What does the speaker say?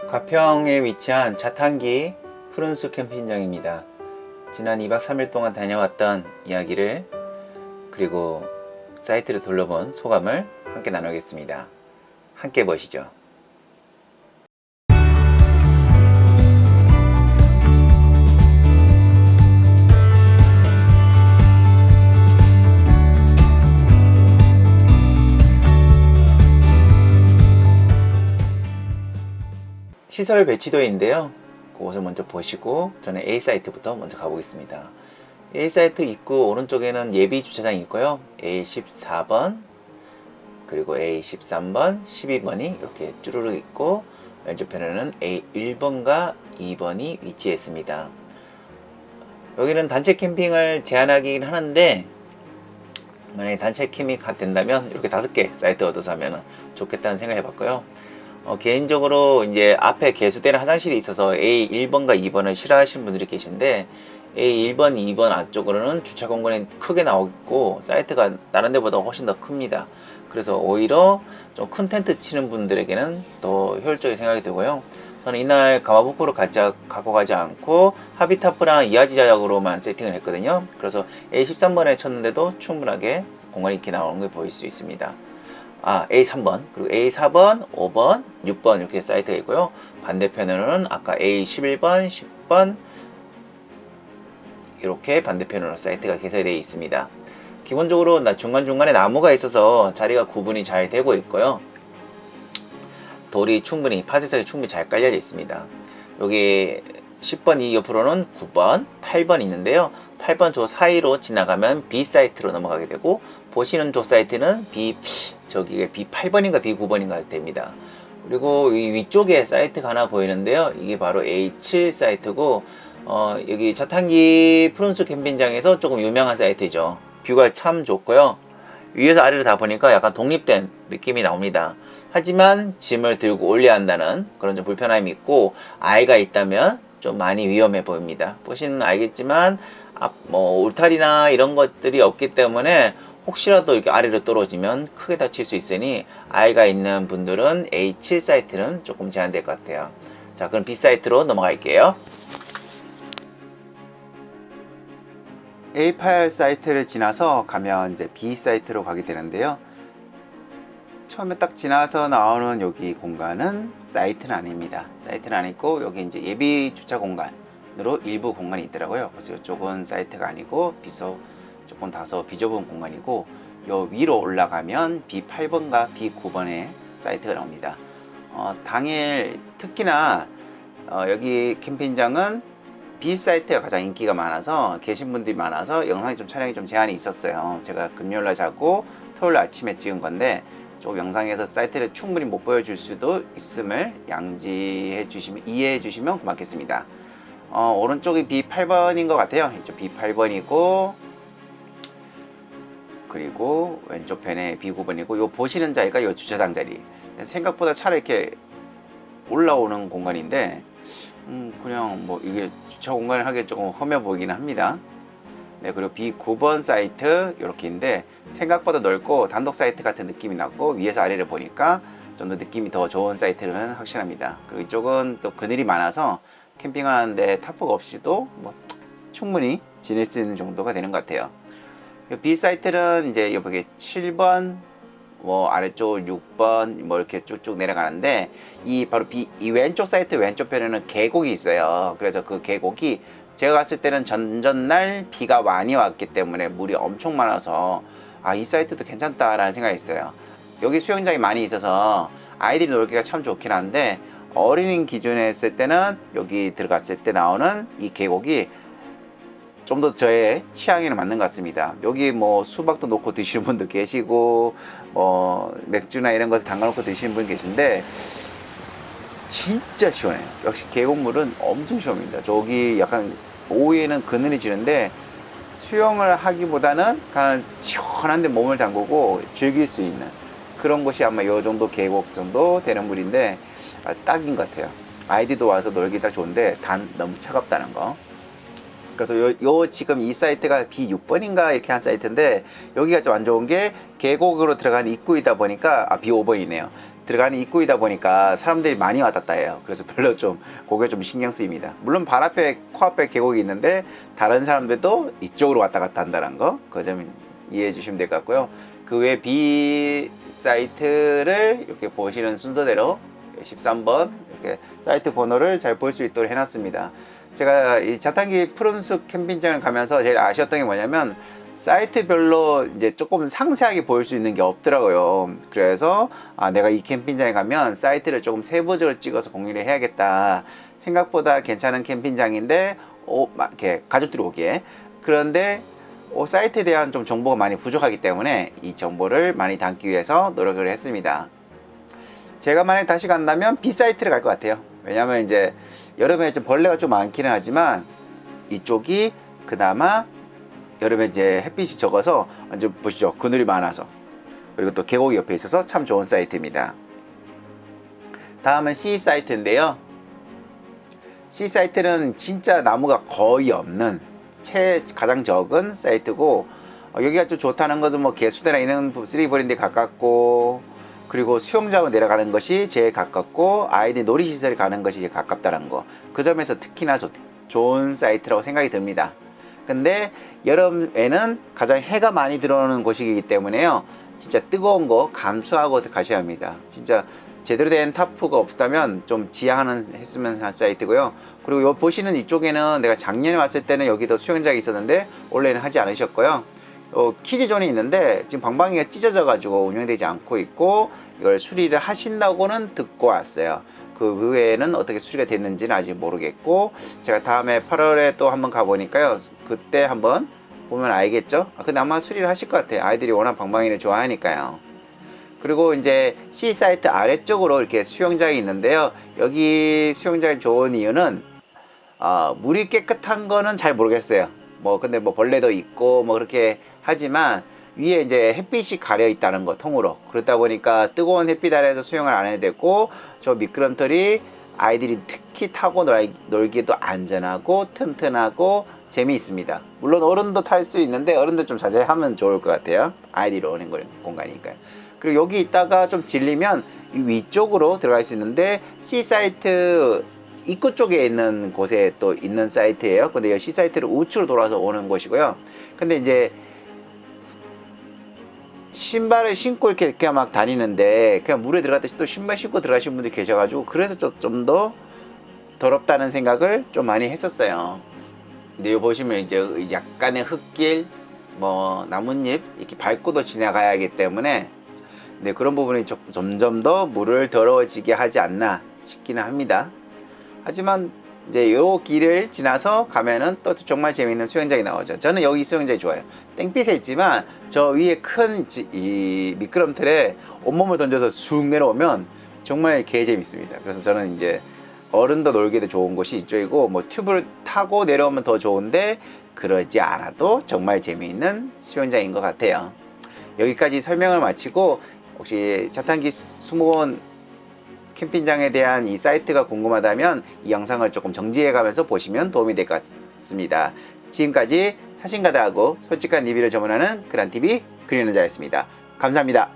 가평에 위치한 자탄기 푸른숲 캠핑장입니다. 지난 2박 3일 동안 다녀왔던 이야기를 그리고 사이트를 둘러본 소감을 함께 나누겠습니다. 함께 보시죠. 시설 배치도인데요. 그것을 먼저 보시고 저는 A 사이트부터 먼저 가보겠습니다. A 사이트 입구 오른쪽에는 예비 주차장이 있고요. A14번 그리고 A13번, 12번이 이렇게 쭈루룩 있고 왼쪽편에는 A1번과 2번이 위치해 있습니다. 여기는 단체 캠핑을 제한하긴 하는데 만약에 단체 캠핑이 된다면 이렇게 5개 사이트 얻어서 하면 좋겠다는 생각을 해봤고요. 개인적으로 이제 앞에 개수되는 화장실이 있어서 A1번과 2번을 싫어하시는 분들이 계신데 A1번, 2번 앞쪽으로는 주차 공간이 크게 나오고 사이트가 다른 데보다 훨씬 더 큽니다. 그래서 오히려 좀 큰 텐트 치는 분들에게는 더 효율적인 생각이 들고요. 저는 이날 가마부코로 갖고 가지 않고 하비타프랑 이하지 자약으로만 세팅을 했거든요. 그래서 A13번에 쳤는데도 충분하게 공간이 이렇게 나오는 걸 보일 수 있습니다. A3번, 그리고 A4번, 5번, 6번 이렇게 사이트가 있고요. 반대편으로는 아까 A11번, 10번 이렇게 반대편으로 사이트가 개설되어 있습니다. 기본적으로 중간중간에 나무가 있어서 자리가 구분이 잘 되고 있고요. 돌이 충분히, 파쇄석이 충분히 잘 깔려져 있습니다. 여기 10번 이 옆으로는 9번, 8번 있는데요. 8번 조 사이로 지나가면 B 사이트로 넘어가게 되고 보시는 조 사이트는 저기가 B8번인가 B9번인가 됩니다. 그리고 이 위쪽에 사이트가 하나 보이는데요. 이게 바로 A7 사이트고 여기 자탄기 푸른숲 캠핑장에서 조금 유명한 사이트죠. 뷰가 참 좋고요. 위에서 아래로 다 보니까 약간 독립된 느낌이 나옵니다. 하지만 짐을 들고 올려야 한다는 그런 좀 불편함이 있고 아이가 있다면 좀 많이 위험해 보입니다. 보시면 알겠지만 울타리나 이런 것들이 없기 때문에 혹시라도 이렇게 아래로 떨어지면 크게 다칠 수 있으니 아이가 있는 분들은 A7 사이트는 조금 제한될 것 같아요. 자, 그럼 B 사이트로 넘어갈게요. A8 사이트를 지나서 가면 이제 B 사이트로 가게 되는데요. 처음에 딱 지나서 나오는 여기 공간은 사이트는 아닙니다. 사이트는 아니고 여기 이제 예비 주차 공간으로 일부 공간이 있더라고요. 그래서 이쪽은 사이트가 아니고 조금 다소 비좁은 공간이고 요 위로 올라가면 B8번과 B9번의 사이트가 나옵니다. 당일 특히나 여기 캠핑장은 B 사이트가 가장 인기가 많아서 계신 분들이 많아서 영상이 좀 촬영이 좀 제한이 있었어요. 제가 금요일날 자고 토요일 아침에 찍은 건데 쪽 영상에서 사이트를 충분히 못 보여줄 수도 있음을 양지해 주시면 이해해 주시면 고맙겠습니다. 오른쪽이 B8번인 것 같아요. 이쪽 B8번이고 그리고 왼쪽 편에 B9번이고 요 보시는 자리가 요 주차장 자리. 생각보다 차를 이렇게 올라오는 공간인데 그냥 뭐 이게 주차 공간을 하기에 조금 험해 보이긴 합니다. 네, 그리고 B9번 사이트 이렇게인데 생각보다 넓고 단독 사이트 같은 느낌이 났고 위에서 아래를 보니까 좀 더 느낌이 더 좋은 사이트는 확실합니다. 그리고 이쪽은 또 그늘이 많아서 캠핑하는데 타프가 없이도 뭐 충분히 지낼 수 있는 정도가 되는 것 같아요. B 사이트는 이제 여기 7번 뭐 아래쪽 6번 뭐 이렇게 쭉쭉 내려가는데 바로 이 왼쪽 사이트 왼쪽 편에는 계곡이 있어요. 그래서 그 계곡이 제가 갔을 때는 전전날 비가 많이 왔기 때문에 물이 엄청 많아서 이 사이트도 괜찮다라는 생각이 있어요. 여기 수영장이 많이 있어서 아이들이 놀기가 참 좋긴 한데 어린이 기준에 했을 때는 여기 들어갔을 때 나오는 이 계곡이 좀 더 저의 취향에는 맞는 것 같습니다. 여기 뭐 수박도 놓고 드시는 분도 계시고 뭐 맥주나 이런 것을 담가 놓고 드시는 분 계신데 진짜 시원해요. 역시 계곡물은 엄청 시원합니다. 저기 약간 오후에는 그늘이 지는데 수영을 하기보다는 그냥 시원한데 몸을 담그고 즐길 수 있는 그런 곳이 아마 요 정도 계곡 정도 되는 물인데 딱인 것 같아요. 아이들도 와서 놀기 딱 좋은데 단 너무 차갑다는 거. 그래서 요 지금 이 사이트가 B6번인가 이렇게 한 사이트인데 여기가 좀 안 좋은 게 계곡으로 들어간 입구이다 보니까 B5번이네요. 들어가는 입구이다 보니까 사람들이 많이 왔다 갔다 해요. 그래서 별로 좀 거기에 좀 신경 쓰입니다. 물론 발 앞에 코앞에 계곡이 있는데 다른 사람들도 이쪽으로 왔다 갔다 한다는 거, 그 점 이해해 주시면 될 것 같고요. 그 외 B 사이트를 이렇게 보시는 순서대로 13번 이렇게 사이트 번호를 잘 볼 수 있도록 해놨습니다. 제가 이 자탄기 푸른숲 캠핑장을 가면서 제일 아쉬웠던 게 뭐냐면 사이트별로 이제 조금 상세하게 보일 수 있는 게 없더라고요. 그래서 내가 이 캠핑장에 가면 사이트를 조금 세부적으로 찍어서 공유를 해야겠다. 생각보다 괜찮은 캠핑장인데 이렇게 가족들이 오기에. 그런데 사이트에 대한 좀 정보가 많이 부족하기 때문에 이 정보를 많이 담기 위해서 노력을 했습니다. 제가 만약에 다시 간다면 B 사이트를 갈 것 같아요. 왜냐면 이제 여름에 좀 벌레가 좀 많기는 하지만 이쪽이 그나마 여름에 이제 햇빛이 적어서 완전 보시죠, 그늘이 많아서, 그리고 또 계곡이 옆에 있어서 참 좋은 사이트입니다. 다음은 C 사이트인데요. C 사이트는 진짜 나무가 거의 없는 가장 적은 사이트고, 여기가 좀 좋다는 것은 뭐 개수대나 이런 쓰레기버리는 데 가깝고, 그리고 수영장으로 내려가는 것이 제일 가깝고, 아이들 놀이시설에 가는 것이 제일 가깝다는 거, 그 점에서 특히나 좋은 사이트라고 생각이 듭니다. 근데 여름에는 가장 해가 많이 들어오는 곳이기 때문에요, 진짜 뜨거운 거 감수하고 가셔야 합니다. 진짜 제대로 된 타프가 없다면 좀 했으면 할 사이트고요. 그리고 요 보시는 이쪽에는 내가 작년에 왔을 때는 여기도 수영장이 있었는데 올해는 하지 않으셨고요. 키즈존이 있는데 지금 방방이가 찢어져 가지고 운영되지 않고 있고, 이걸 수리를 하신다고는 듣고 왔어요. 그 외에는 어떻게 수리가 됐는지는 아직 모르겠고, 제가 다음에 8월에 또 한번 가보니까요, 그때 한번 보면 알겠죠. 근데 아마 수리를 하실 것 같아요. 아이들이 워낙 방방이를 좋아하니까요. 그리고 이제 C 사이트 아래쪽으로 이렇게 수영장이 있는데요, 여기 수영장이 좋은 이유는 물이 깨끗한 거는 잘 모르겠어요. 근데 벌레도 있고 그렇게 하지만 위에 이제 햇빛이 가려 있다는 거, 통으로. 그렇다 보니까 뜨거운 햇빛 아래에서 수영을 안 해도 되고, 저 미끄럼틀이 아이들이 특히 타고 놀기도 안전하고 튼튼하고 재미있습니다. 물론 어른도 탈 수 있는데 어른도 좀 자제하면 좋을 것 같아요. 아이들이 오는 공간이니까요. 그리고 여기 있다가 좀 질리면 이 위쪽으로 들어갈 수 있는데, C 사이트 입구 쪽에 있는 곳에 또 있는 사이트예요. 근데 이 C 사이트를 우측으로 돌아서 오는 곳이고요. 근데 이제 신발을 신고 이렇게 막 다니는데, 그냥 물에 들어갔듯이 또 신발 신고 들어가신 분들이 계셔가지고, 그래서 좀 더 더럽다는 생각을 좀 많이 했었어요. 근데 여기 보시면 이제 약간의 흙길, 나뭇잎 이렇게 밟고도 지나가야 하기 때문에, 네, 그런 부분이 점점 더 물을 더러워지게 하지 않나 싶기는 합니다. 하지만 이제 요 길을 지나서 가면은 또 정말 재미있는 수영장이 나오죠. 저는 여기 수영장이 좋아요. 땡빛에 있지만 저 위에 큰 이 미끄럼틀에 온몸을 던져서 쑥 내려오면 정말 개 재밌습니다. 그래서 저는 이제 어른도 놀기도 좋은 곳이 이쪽이고, 튜브를 타고 내려오면 더 좋은데 그러지 않아도 정말 재미있는 수영장인 것 같아요. 여기까지 설명을 마치고, 혹시 자탄기 수목원 캠핑장에 대한 이 사이트가 궁금하다면 이 영상을 조금 정지해 가면서 보시면 도움이 될 것 같습니다. 지금까지 사진가다하고 솔직한 리뷰를 전문하는 그란TV 그린는자였습니다. 감사합니다.